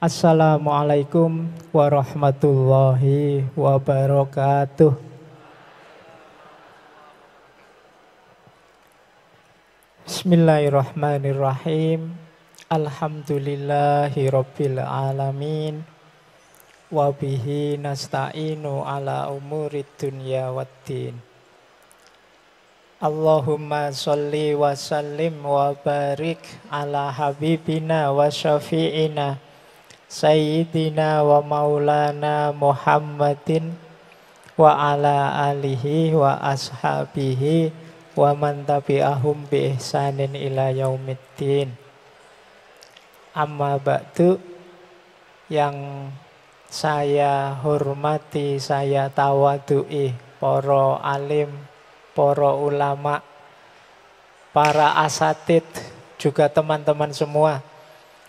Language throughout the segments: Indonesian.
Assalamualaikum warahmatullahi wabarakatuh. Bismillahirrahmanirrahim. Alhamdulillahi rabbil alamin. Wabihi nasta'inu ala umurid dunya waddin. Allahumma sholli wa sallim wa barik ala habibina wa syafi'ina Sayyidina wa maulana Muhammadin wa ala alihi wa ashabihi wa man tabi'ahum bi ihsanin ila yaumiddin. Amma ba'du, yang saya hormati, saya tawadhu'i para alim, para ulama, para asatid, juga teman-teman semua,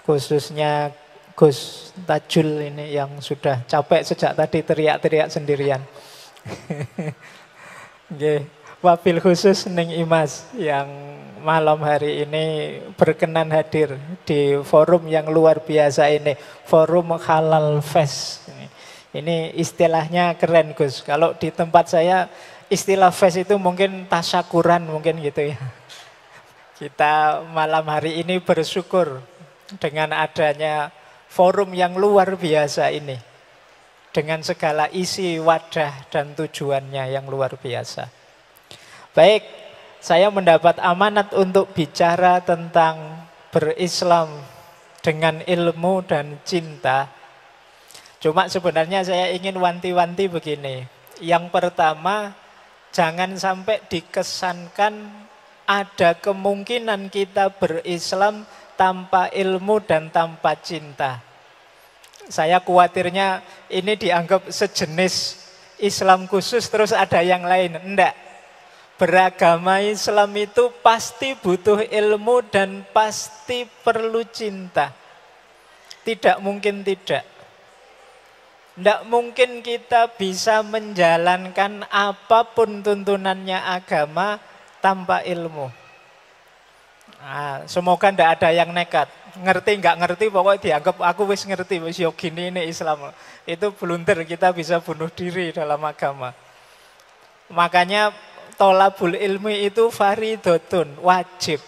khususnya Gus Tajul ini yang sudah capek sejak tadi teriak-teriak sendirian. Wabil khusus Ning Imas yang malam hari ini berkenan hadir di forum yang luar biasa ini, Forum Halal Fest. Ini istilahnya keren, Gus. Kalau di tempat saya istilah fest itu mungkin tasyakuran mungkin gitu ya. Kita malam hari ini bersyukur dengan adanya forum yang luar biasa ini, dengan segala isi, wadah, dan tujuannya yang luar biasa. Baik, saya mendapat amanat untuk bicara tentang berislam dengan ilmu dan cinta. Cuma sebenarnya saya ingin wanti-wanti begini. Yang pertama, jangan sampai dikesankan ada kemungkinan kita berislam tanpa ilmu dan tanpa cinta. Saya khawatirnya ini dianggap sejenis Islam khusus terus ada yang lain. Enggak. Beragama Islam itu pasti butuh ilmu dan pasti perlu cinta. Tidak mungkin tidak. Enggak mungkin kita bisa menjalankan apapun tuntunannya agama tanpa ilmu. Nah, semoga tidak ada yang nekat. Ngerti nggak ngerti pokoknya dianggap aku wis ngerti, wis yo gini ini Islam. Itu blunder, kita bisa bunuh diri dalam agama. Makanya tolabul ilmi itu faridotun, wajib.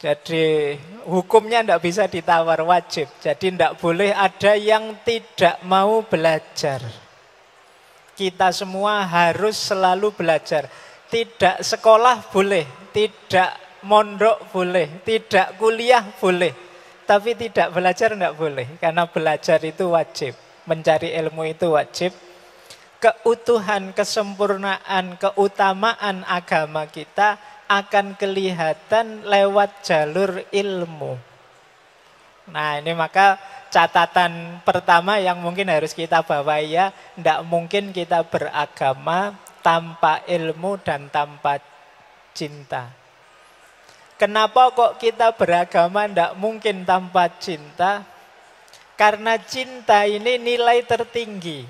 Jadi hukumnya tidak bisa ditawar, wajib. Jadi tidak boleh ada yang tidak mau belajar. Kita semua harus selalu belajar. Tidak sekolah boleh, tidak mondok boleh, tidak kuliah boleh, tapi tidak belajar tidak boleh. Karena belajar itu wajib, mencari ilmu itu wajib. Keutuhan, kesempurnaan, keutamaan agama kita akan kelihatan lewat jalur ilmu. Nah ini maka catatan pertama yang mungkin harus kita bawa ya, tidak mungkin kita beragama tanpa ilmu dan tanpa cinta. Kenapa kok kita beragama tidak mungkin tanpa cinta? Karena cinta ini nilai tertinggi.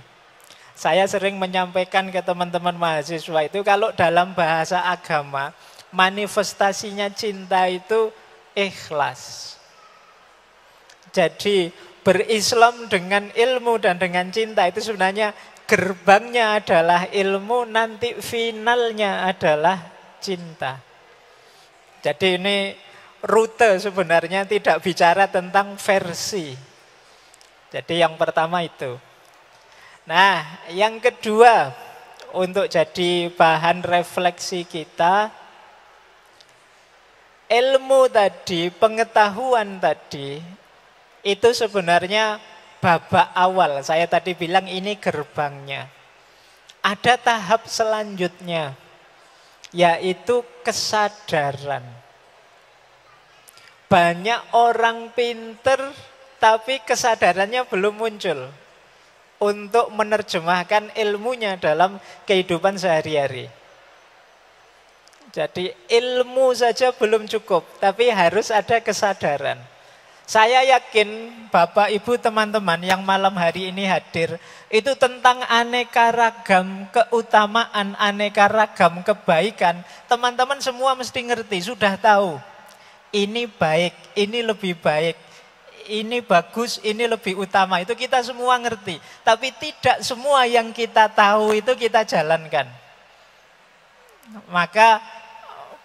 Saya sering menyampaikan ke teman-teman mahasiswa itu kalau dalam bahasa agama, manifestasinya cinta itu ikhlas. Jadi berislam dengan ilmu dan dengan cinta itu sebenarnya gerbangnya adalah ilmu, nanti finalnya adalah cinta. Jadi ini rute sebenarnya, tidak bicara tentang versi. Jadi yang pertama itu. Nah, yang kedua untuk jadi bahan refleksi kita, ilmu tadi, pengetahuan tadi, itu sebenarnya babak awal. Saya tadi bilang ini gerbangnya. Ada tahap selanjutnya, yaitu kesadaran. Banyak orang pinter tapi kesadarannya belum muncul untuk menerjemahkan ilmunya dalam kehidupan sehari-hari. Jadi ilmu saja belum cukup, tapi harus ada kesadaran. Saya yakin Bapak Ibu teman-teman yang malam hari ini hadir itu tentang aneka ragam keutamaan, aneka ragam kebaikan. Teman-teman semua mesti ngerti, sudah tahu. Ini baik, ini lebih baik. ini bagus, ini lebih utama. Itu kita semua ngerti. Tapi tidak semua yang kita tahu itu kita jalankan. Maka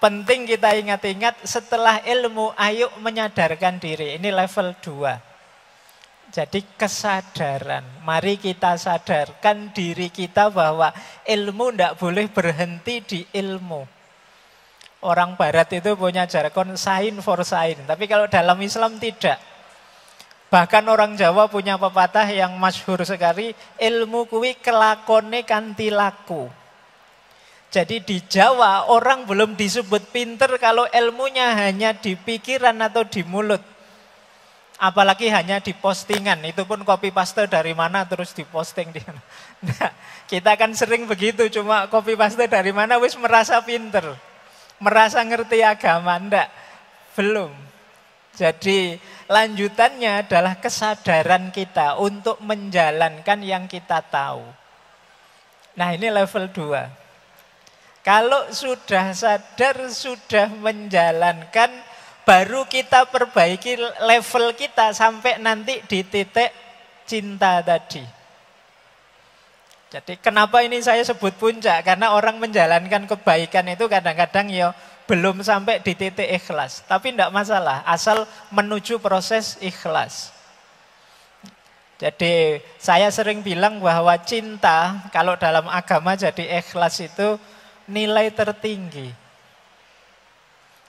penting kita ingat-ingat setelah ilmu, ayo menyadarkan diri. Ini level 2. Jadi kesadaran. Mari kita sadarkan diri kita bahwa ilmu tidak boleh berhenti di ilmu. Orang barat itu punya jargon sign for sign. Tapi kalau dalam Islam tidak. Bahkan orang Jawa punya pepatah yang masyhur sekali, ilmu kuwi kelakone kanthi laku. Jadi di Jawa orang belum disebut pinter kalau ilmunya hanya di pikiran atau di mulut. Apalagi hanya di postingan, itu pun copy paste dari mana terus diposting di. Nah, kita kan sering begitu, cuma copy paste dari mana wis merasa pinter. Merasa ngerti agama, enggak. Belum. Jadi lanjutannya adalah kesadaran kita untuk menjalankan yang kita tahu. Nah, ini level 2. Kalau sudah sadar, sudah menjalankan, baru kita perbaiki level kita sampai nanti di titik cinta tadi. Jadi kenapa ini saya sebut puncak? Karena orang menjalankan kebaikan itu kadang-kadang ya belum sampai di titik ikhlas. Tapi tidak masalah, asal menuju proses ikhlas. Jadi saya sering bilang bahwa cinta, kalau dalam agama jadi ikhlas itu nilai tertinggi.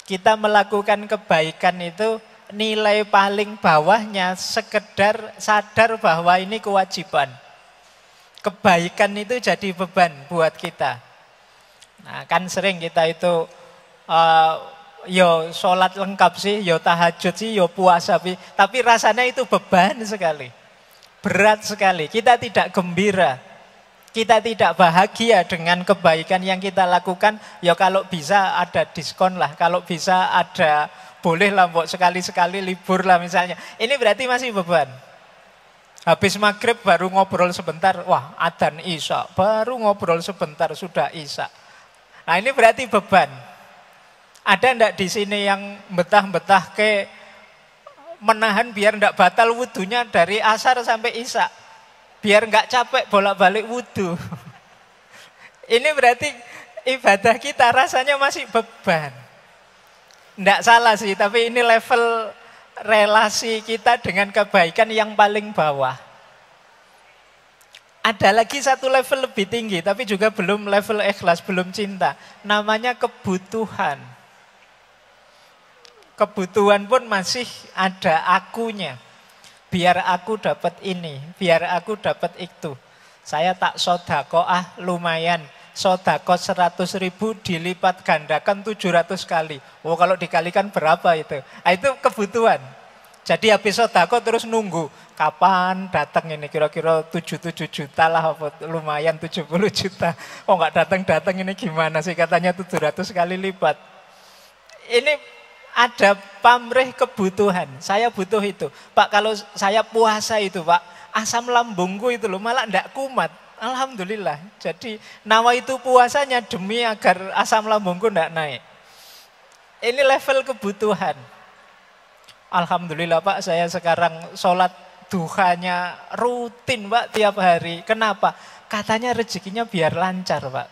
Kita melakukan kebaikan itu nilai paling bawahnya sekedar sadar bahwa ini kewajiban. Kebaikan itu jadi beban buat kita. Nah, kan sering kita itu yo sholat lengkap sih, yo tahajud sih, yo puasa sih, tapi rasanya itu beban sekali. Berat sekali. Kita tidak gembira. Kita tidak bahagia dengan kebaikan yang kita lakukan. Ya kalau bisa ada diskon lah. Kalau bisa ada, boleh lah mbok sekali-sekali libur lah misalnya. Ini berarti masih beban. Habis maghrib baru ngobrol sebentar. Wah, adzan isya. Baru ngobrol sebentar sudah isya. Nah, ini berarti beban. Ada enggak di sini yang betah-betah ke menahan biar enggak batal wudunya dari asar sampai isya? Biar enggak capek bolak-balik wudu. Ini berarti ibadah kita rasanya masih beban. Enggak salah sih, tapi ini level relasi kita dengan kebaikan yang paling bawah. Ada lagi satu level lebih tinggi, tapi juga belum level ikhlas, belum cinta. Namanya kebutuhan. Kebutuhan pun masih ada akunya. Biar aku dapat ini, biar aku dapat itu. Saya tak sodakoah lumayan. Sodako 100.000 dilipat gandakan 700 kali. Oh, kalau dikalikan berapa itu? Nah, itu kebutuhan. Jadi habis sodako terus nunggu. Kapan datang ini? Kira-kira 77 juta lah. Lumayan 70 juta. Oh, nggak datang-datang ini gimana sih? Katanya 700 kali lipat. Ini ada pamrih kebutuhan. Saya butuh itu. Pak, kalau saya puasa itu, Pak, asam lambungku itu loh malah enggak kumat. Alhamdulillah. Jadi nawa itu puasanya demi agar asam lambungku enggak naik. Ini level kebutuhan. Alhamdulillah Pak, saya sekarang sholat duhanya rutin Pak tiap hari. Kenapa? Katanya rezekinya biar lancar Pak.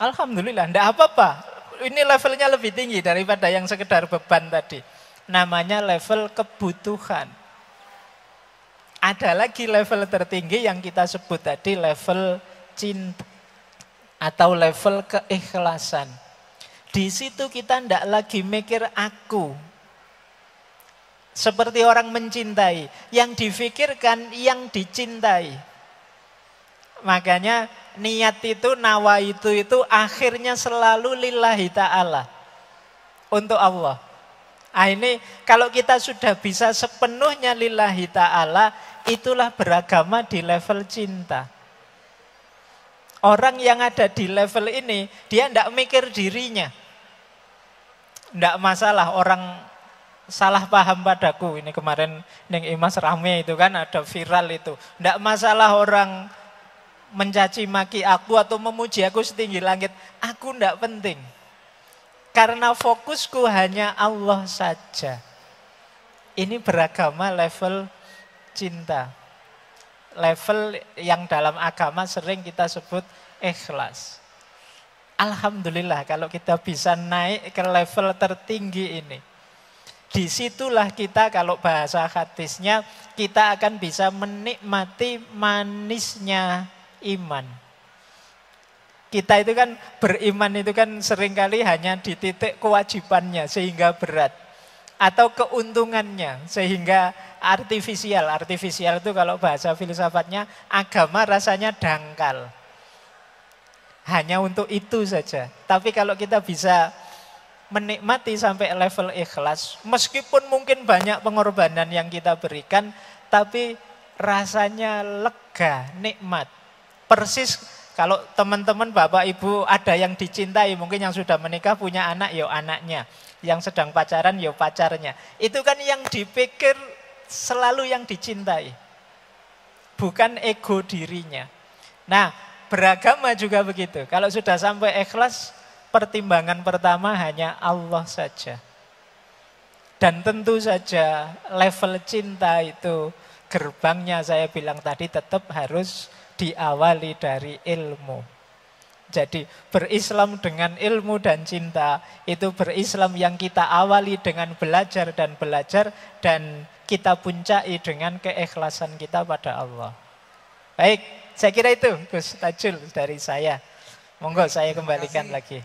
Alhamdulillah, enggak apa-apa. Ini levelnya lebih tinggi daripada yang sekedar beban tadi. Namanya level kebutuhan. Ada lagi level tertinggi yang kita sebut tadi level cinta atau level keikhlasan. Di situ kita tidak lagi mikir aku. Seperti orang mencintai, yang difikirkan yang dicintai. Makanya niat itu, nawa itu akhirnya selalu lillahi ta'ala. Untuk Allah. Nah, ini kalau kita sudah bisa sepenuhnya lillahi ta'ala, itulah beragama di level cinta. Orang yang ada di level ini, dia tidak mikir dirinya. Tidak masalah orang salah paham padaku. Ini kemarin Neng Imas rame itu kan, ada viral itu. Tidak masalah orang mencaci maki aku atau memuji aku setinggi langit. Aku tidak penting. Karena fokusku hanya Allah saja. Ini beragama level cinta. Level yang dalam agama sering kita sebut ikhlas. Alhamdulillah kalau kita bisa naik ke level tertinggi ini. Disitulah kita kalau bahasa hadisnya kita akan bisa menikmati manisnya iman. Kita itu kan beriman itu kan seringkali hanya di titik kewajibannya sehingga berat. Atau keuntungannya sehingga artifisial. Artifisial itu kalau bahasa filsafatnya agama rasanya dangkal. Hanya untuk itu saja. Tapi kalau kita bisa menikmati sampai level ikhlas, meskipun mungkin banyak pengorbanan yang kita berikan, tapi rasanya lega, nikmat. Persis kalau teman-teman bapak ibu ada yang dicintai, mungkin yang sudah menikah punya anak, ya anaknya. Yang sedang pacaran, ya pacarnya. Itu kan yang dipikir selalu yang dicintai. Bukan ego dirinya. Nah, beragama juga begitu. Kalau sudah sampai ikhlas, pertimbangan pertama hanya Allah saja. Dan tentu saja level cinta itu gerbangnya saya bilang tadi tetap harus diawali dari ilmu. Jadi berislam dengan ilmu dan cinta itu berislam yang kita awali dengan belajar dan kita puncai dengan keikhlasan kita pada Allah. Baik, saya kira itu Gus Tajul dari saya. Monggo saya kembalikan lagi.